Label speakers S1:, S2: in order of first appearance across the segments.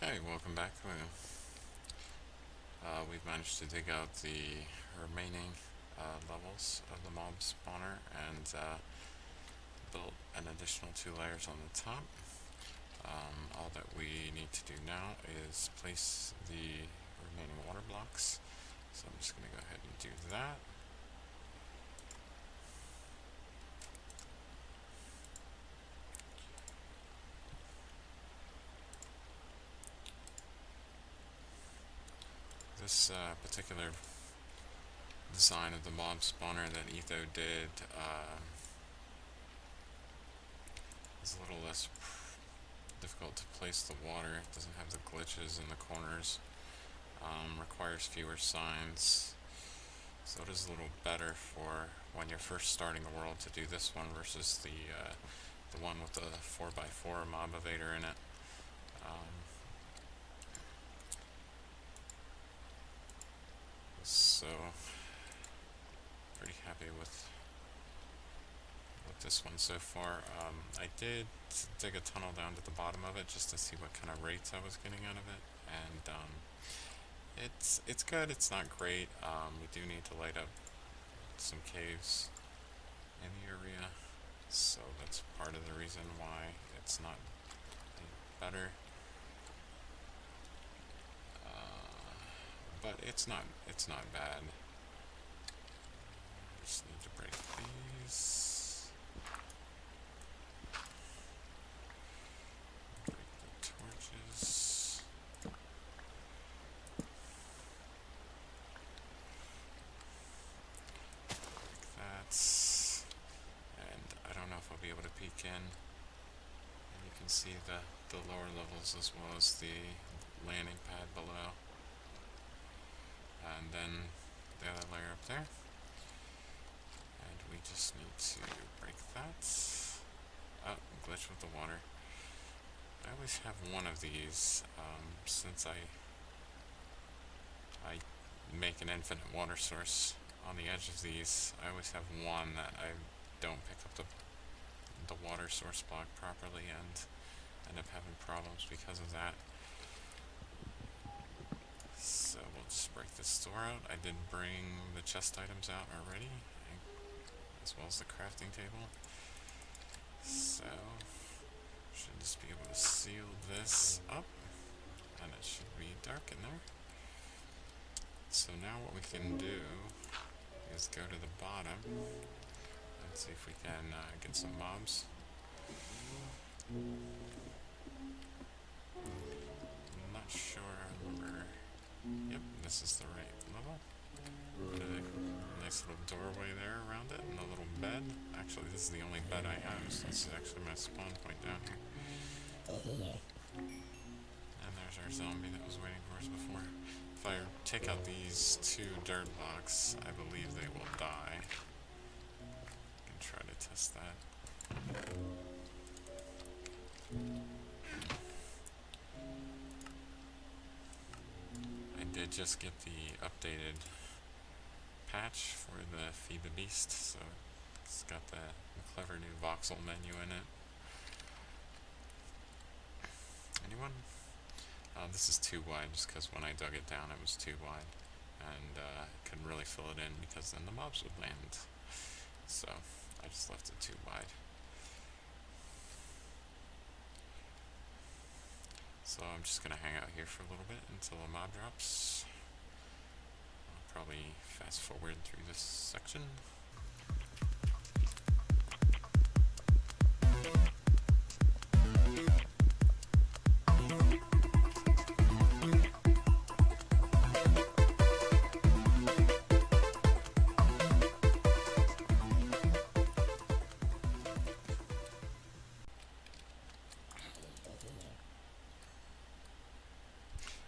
S1: Hey, welcome back. We've managed to dig out the remaining levels of the mob spawner and built an additional 2 layers on the top. All that we need to do now is place the remaining water blocks. So I'm just going to go ahead and do that. This particular design of the mob spawner that Etho did is a little less difficult to place the water. It doesn't have the glitches in the corners. Requires fewer signs, so it is a little better for when you're first starting a world to do this one versus the one with the 4x4 mob evader in it. So pretty happy with this one so far. I did dig a tunnel down to the bottom of it just to see what kind of rates I was getting out of it, and it's good. It's not great. We do need to light up some caves in the area, so that's part of the reason why it's not better. But it's not bad. Just need to break these. Break the torches. Like that. And I don't know if I'll be able to peek in. And you can see the lower levels as well as the landing pad below. And then the other layer up there. And we just need to break that. Oh, glitch with the water. I always have one of these, since I make an infinite water source on the edge of these. I always have one that I don't pick up the water source block properly and end up having problems because of that. So we'll just break this door out. I did bring the chest items out already, as well as the crafting table. So should just be able to seal this up, and it should be dark in there. So now what we can do is go to the bottom and see if we can get some mobs. I'm not sure I remember. Yep, this is the right level. Put a nice little doorway there around it and a little bed. Actually, this is the only bed I have, so this is actually my spawn point down here. And there's our zombie that was waiting for us before. If I take out these 2 dirt blocks, I believe they will die. I can try to test that. I did just get the updated patch for the Feed the Beast, so it's got the clever new voxel menu in it. Anyone? This is too wide just because when I dug it down it was too wide, and couldn't really fill it in because then the mobs would land. So I just left it too wide. So I'm just going to hang out here for a little bit until a mob drops. I'll probably fast forward through this section.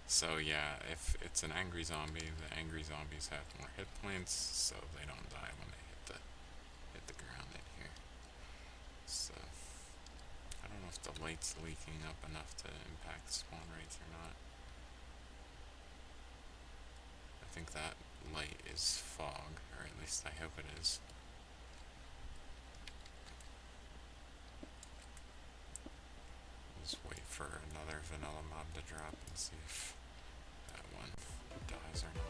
S1: So yeah, if it's an angry zombie, the angry zombies have more hit points, so they don't die when they hit the ground in here. So I don't know if the light's leaking up enough to impact spawn rates or not. I think that light is fog, or at least I hope it is. Just wait for for another vanilla mob to drop and see if that one dies or not.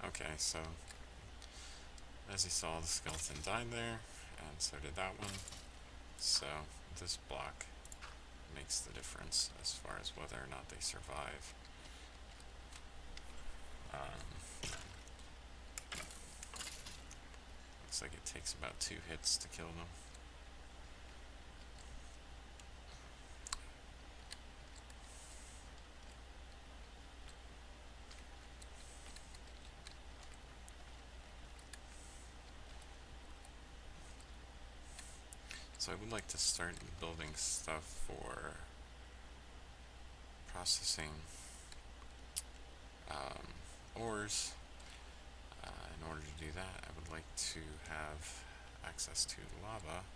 S1: Okay, so as you saw, the skeleton died there, and so did that one. So this block makes the difference as far as whether or not they survive. Looks like it takes about 2 hits to kill them. So I would like to start building stuff for processing ores. In order to do that, I would like to have access to lava.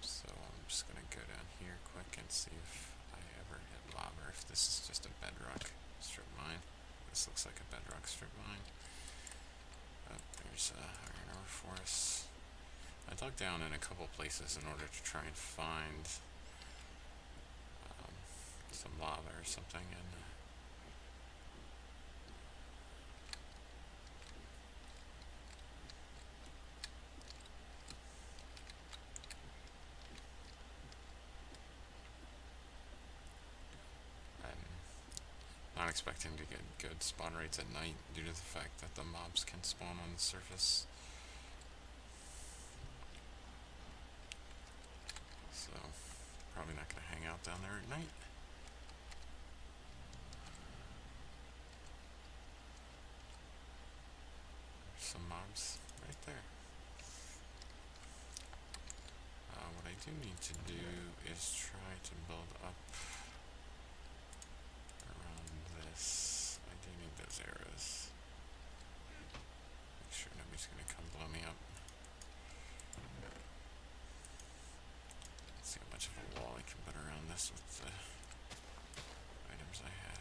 S1: So I'm just going to go down here quick and see if I ever hit lava, or if this is just a bedrock strip mine. This looks like a bedrock strip mine. Oh, there's iron ore for us. I dug down in a couple places in order to try and find some lava or something, and I'm not expecting to get good spawn rates at night due to the fact that the mobs can spawn on the surface. So, probably not going to hang out down there at night. There's some mobs right there. What I do need to do is try to build up around this. I do need those arrows. Make sure nobody's going to come blow me up. Let's see how much of a wall I can put around this with the items I have.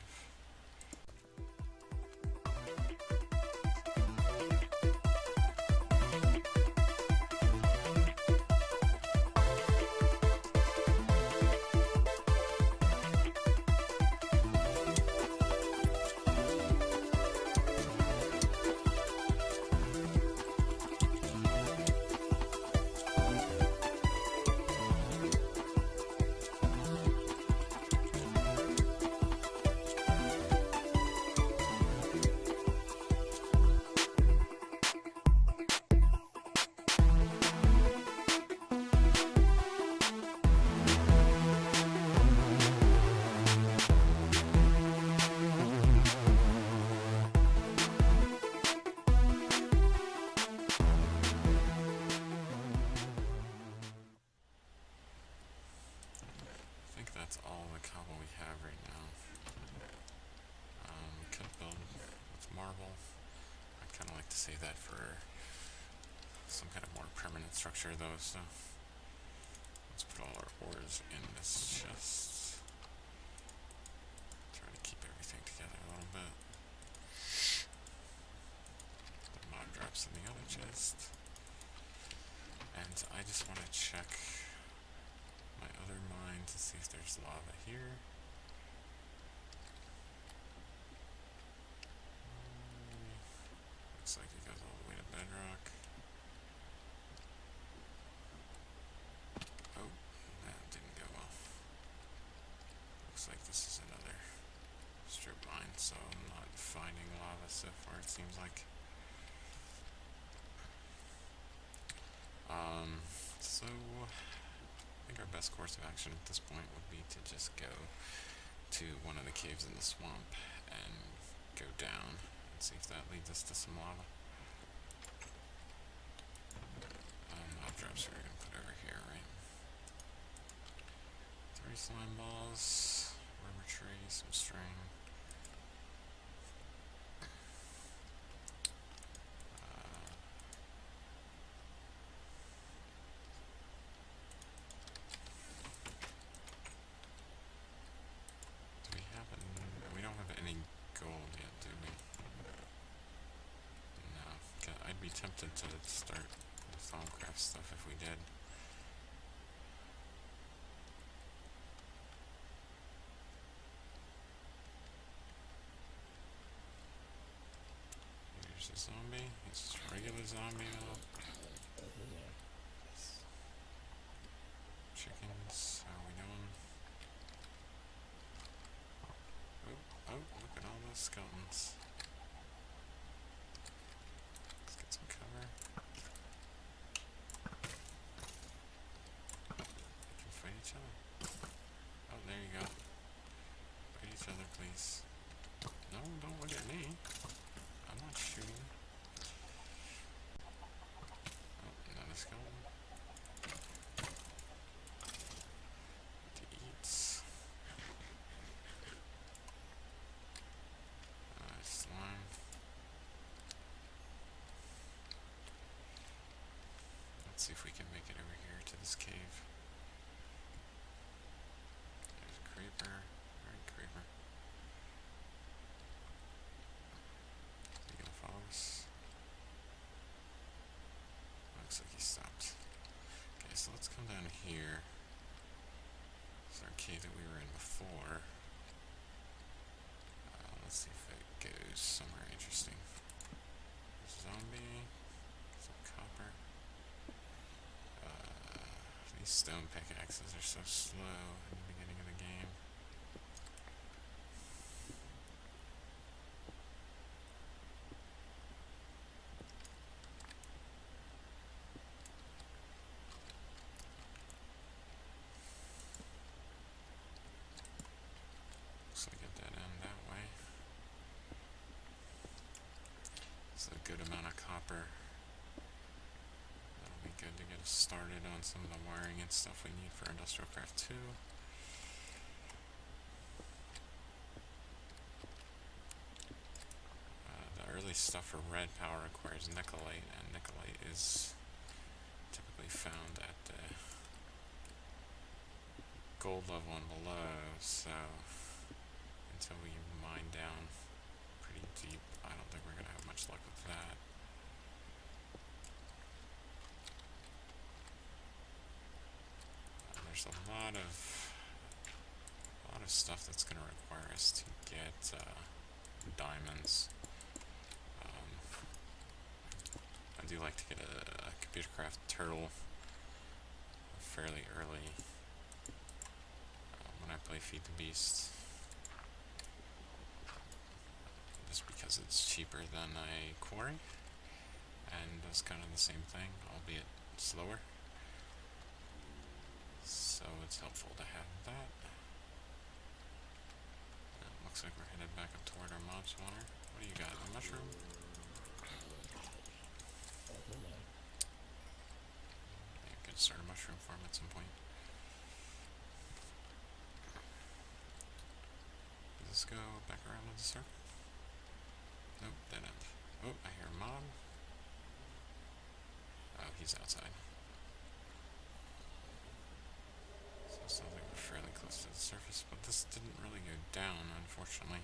S1: That's all the cobble we have right now. We could build with marble. I'd kind of like to save that for some kind of more permanent structure though, so let's put all our ores in this chest. Try to keep everything together a little bit. The mod drops in the other chest. And I just want to check my other mine to see if there's lava here. Looks like it goes all the way to bedrock. Oh, that didn't go well. Looks like this is another strip mine, so I'm not finding lava so far, it seems like. So I think our best course of action at this point would be to just go to one of the caves in the swamp and go down and see if that leads us to some lava. Mob drops we're going to put over here, right? 3 slime balls, rubber tree, some string. There's a zombie. He's just a regular zombie now. Chickens, how are we doing? Oh, look at all those skeletons. Let's get some cover. We can fight each other. Oh, there you go. Fight each other, please. No, don't look at me. I'm not shooting. Oh, another skeleton. To eat. Slime. Let's see if we can make it over here to this cave. There's a creeper. Alright, creeper. Are you gonna follow us? Looks like he stopped. Okay, so let's come down here. This is our cave that we were in before. Let's see if it goes somewhere interesting. Zombie. Some copper. These stone pickaxes are so slow in the beginning of the game. Looks like a dead end that way. It's a good amount of copper. That'll be good to get us started on some of the wiring and stuff we need for Industrial Craft 2. The early stuff for red power requires nickelite, and nickelite is typically found at the gold level and below, so until we mine down pretty deep, I don't think we're going to have much luck with that. There's a lot of stuff that's going to require us to get diamonds. I do like to get a computer craft turtle fairly early when I play Feed the Beast, just because it's cheaper than a quarry and does kind of the same thing, albeit slower. So it's helpful to have that. Looks like we're headed back up toward our mob spawner. What do you got? A mushroom? Yeah, could start a mushroom farm at some point. Does this go back around in the circle? Nope, dead end. Oh, I hear a mob. Oh, he's outside. So it sounds like we're fairly close to the surface, but this didn't really go down, unfortunately.